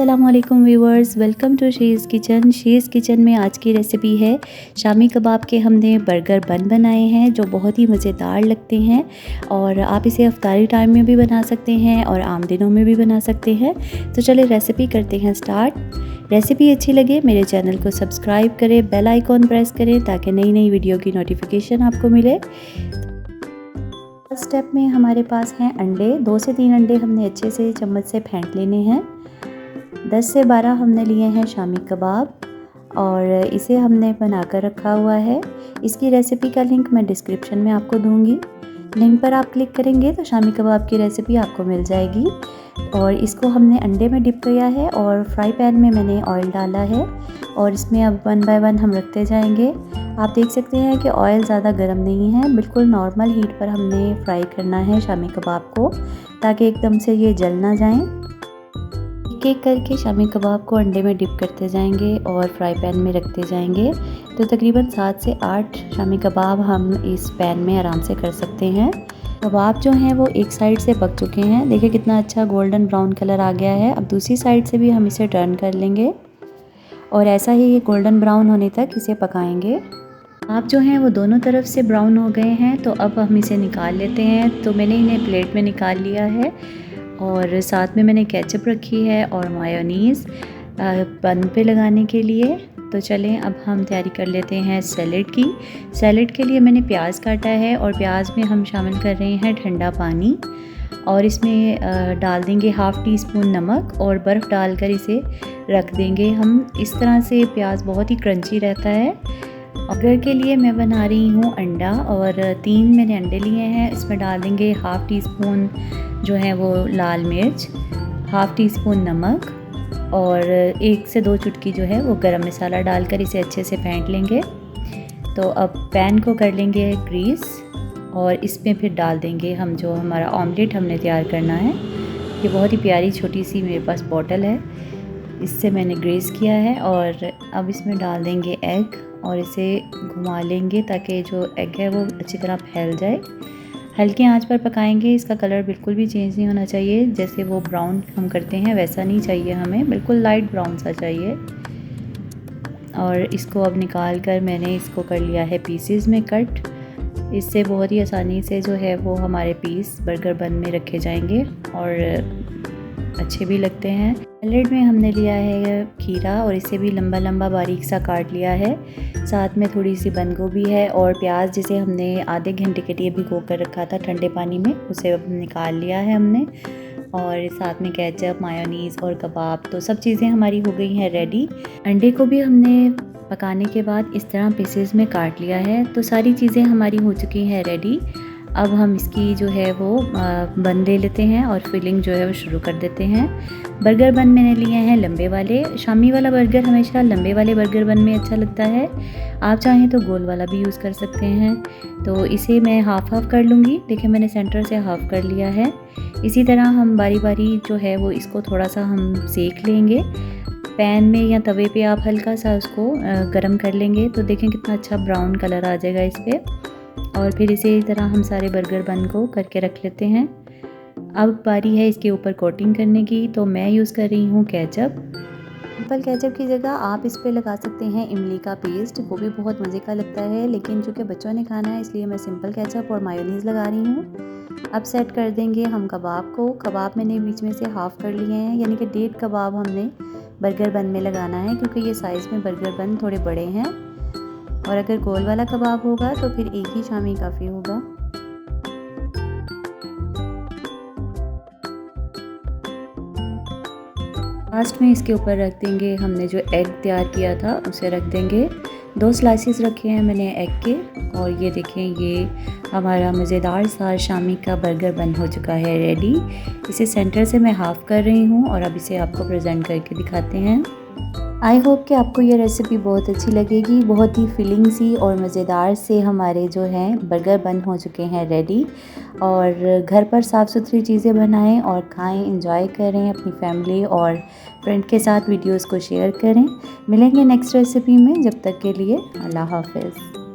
अस्सलाम वालेकुम viewers, welcome to She's Kitchen. She's Kitchen में आज की रेसिपी है शामी कबाब के। हमने बर्गर बन बनाए हैं जो बहुत ही मज़ेदार लगते हैं और आप इसे इफ्तारी टाइम में भी बना सकते हैं और आम दिनों में भी बना सकते हैं। तो चलिए रेसिपी करते हैं स्टार्ट। रेसिपी अच्छी लगे मेरे चैनल को सब्सक्राइब करें, बेल आइकॉन प्रेस करें ताकि नई नई वीडियो की नोटिफिकेशन आपको मिले। फर्स्ट स्टेप में हमारे पास हैं अंडे। 2 से 3 अंडे हमने अच्छे से चम्मच से फेंट लेने हैं। 10 से 12 हमने लिए हैं शामी कबाब और इसे हमने बनाकर रखा हुआ है। इसकी रेसिपी का लिंक मैं डिस्क्रिप्शन में आपको दूंगी। लिंक पर आप क्लिक करेंगे तो शामी कबाब की रेसिपी आपको मिल जाएगी। और इसको हमने अंडे में डिप किया है और फ्राई पैन में मैंने ऑयल डाला है और इसमें अब 1 बाय 1 हम रखते जाएंगे। आप देख सकते हैं कि ऑयल ज़्यादा गर्म नहीं है, बिल्कुल नॉर्मल हीट पर हमने फ्राई करना है शामी कबाब को ताकि एकदम से ये जल ना जाएं। एक एक करके शामी कबाब को अंडे में डिप करते जाएंगे और फ्राई पैन में रखते जाएंगे। तो तकरीबन 7 से 8 शामी कबाब हम इस पैन में आराम से कर सकते हैं। कबाब जो हैं वो एक साइड से पक चुके हैं, देखिए कितना अच्छा गोल्डन ब्राउन कलर आ गया है। अब दूसरी साइड से भी हम इसे टर्न कर लेंगे और ऐसा ही ये गोल्डन ब्राउन होने तक इसे पकाएंगे। आप जो हैं वो दोनों तरफ से ब्राउन हो गए हैं तो अब हम इसे निकाल लेते हैं। तो मैंने इन्हें प्लेट में निकाल लिया है और साथ में मैंने केचप रखी है और मायोनीज़ बन पे लगाने के लिए। तो चलें अब हम तैयारी कर लेते हैं सैलेड की। सैलेड के लिए मैंने प्याज काटा है और प्याज में हम शामिल कर रहे हैं ठंडा पानी और इसमें डाल देंगे हाफ़ टी स्पून नमक और बर्फ़ डालकर इसे रख देंगे हम। इस तरह से प्याज बहुत ही क्रंची रहता है। बर्गर के लिए मैं बना रही हूँ अंडा और 3 मैंने अंडे लिए हैं। इसमें डाल देंगे हाफ़ टी स्पून जो है वो लाल मिर्च, हाफ़ टी स्पून नमक और 1 से 2 चुटकी जो है वो गरम मसाला डालकर इसे अच्छे से फेंट लेंगे। तो अब पैन को कर लेंगे ग्रीस और इसमें फिर डाल देंगे हम जो हमारा ऑमलेट हमने तैयार करना है। ये बहुत ही प्यारी छोटी सी मेरे पास बॉटल है, इससे मैंने ग्रीस किया है और अब इसमें डाल देंगे एग और इसे घुमा लेंगे ताकि जो एग है वो अच्छी तरह फैल जाए। हल्की आंच पर पकाएंगे, इसका कलर बिल्कुल भी चेंज नहीं होना चाहिए। जैसे वो ब्राउन हम करते हैं वैसा नहीं चाहिए हमें, बिल्कुल लाइट ब्राउन सा चाहिए। और इसको अब निकाल कर मैंने इसको कर लिया है पीसेस में कट। इससे बहुत ही आसानी से जो है वो हमारे पीस बर्गर बन में रखे जाएंगे और अच्छे भी लगते हैं। सैलेड में हमने लिया है खीरा और इसे भी लंबा लंबा बारीक सा काट लिया है। साथ में थोड़ी सी बंद गोभी है और प्याज जिसे हमने आधे घंटे के लिए भिगो कर रखा था ठंडे पानी में, उसे अब निकाल लिया है हमने। और साथ में केचप, मायोनीज़ और कबाब, तो सब चीज़ें हमारी हो गई हैं रेडी। अंडे को भी हमने पकाने के बाद इस तरह पीसेस में काट लिया है। तो सारी चीज़ें हमारी हो चुकी हैं रेडी। अब हम इसकी जो है वो बन ले लेते हैं और फिलिंग जो है वो शुरू कर देते हैं। बर्गर बन मैंने लिए हैं लंबे वाले। शामी वाला बर्गर हमेशा लंबे वाले बर्गर बन में अच्छा लगता है, आप चाहें तो गोल वाला भी यूज़ कर सकते हैं। तो इसे मैं हाफ़ कर लूँगी। देखिए मैंने सेंटर से हाफ़ कर लिया है। इसी तरह हम बारी बारी जो है वो इसको थोड़ा सा हम सेक लेंगे पैन में या तवे पे। आप हल्का सा उसको गर्म कर लेंगे तो देखें कितना अच्छा ब्राउन कलर आ जाएगा इस पर। और फिर इसी तरह हम सारे बर्गर बन को करके रख लेते हैं। अब बारी है इसके ऊपर कोटिंग करने की। तो मैं यूज़ कर रही हूँ केचप। सिंपल केचप की जगह आप इस पर लगा सकते हैं इमली का पेस्ट, वो भी बहुत मज़े का लगता है, लेकिन चूँकि बच्चों ने खाना है इसलिए मैं सिंपल केचप और मायोनीज़ लगा रही हूँ। अब सेट कर देंगे हम कबाब को। कबाब मैंने बीच में से हाफ़ कर लिए हैं, यानी कि 1.5 कबाब हमने बर्गर बन में लगाना है क्योंकि ये साइज़ में बर्गर बन थोड़े बड़े हैं। और अगर गोल वाला कबाब होगा तो फिर एक ही शामी काफ़ी होगा। लास्ट में इसके ऊपर रख देंगे हमने जो एग तैयार किया था उसे रख देंगे। 2 स्लाइसेस रखे हैं मैंने एग के और ये देखें ये हमारा मज़ेदार सा शामी का बर्गर बन हो चुका है रेडी। इसे सेंटर से मैं हाफ़ कर रही हूँ और अब इसे आपको प्रेजेंट करके दिखाते हैं। आई होप कि आपको ये रेसिपी बहुत अच्छी लगेगी। बहुत ही फिलिंग सी और मज़ेदार से हमारे जो हैं बर्गर बन हो चुके हैं रेडी। और घर पर साफ़ सुथरी चीज़ें बनाएं और खाएं, इंजॉय करें अपनी फैमिली और फ्रेंड के साथ। वीडियोस को शेयर करें। मिलेंगे नेक्स्ट रेसिपी में, जब तक के लिए अल्लाह हाफ़िज़।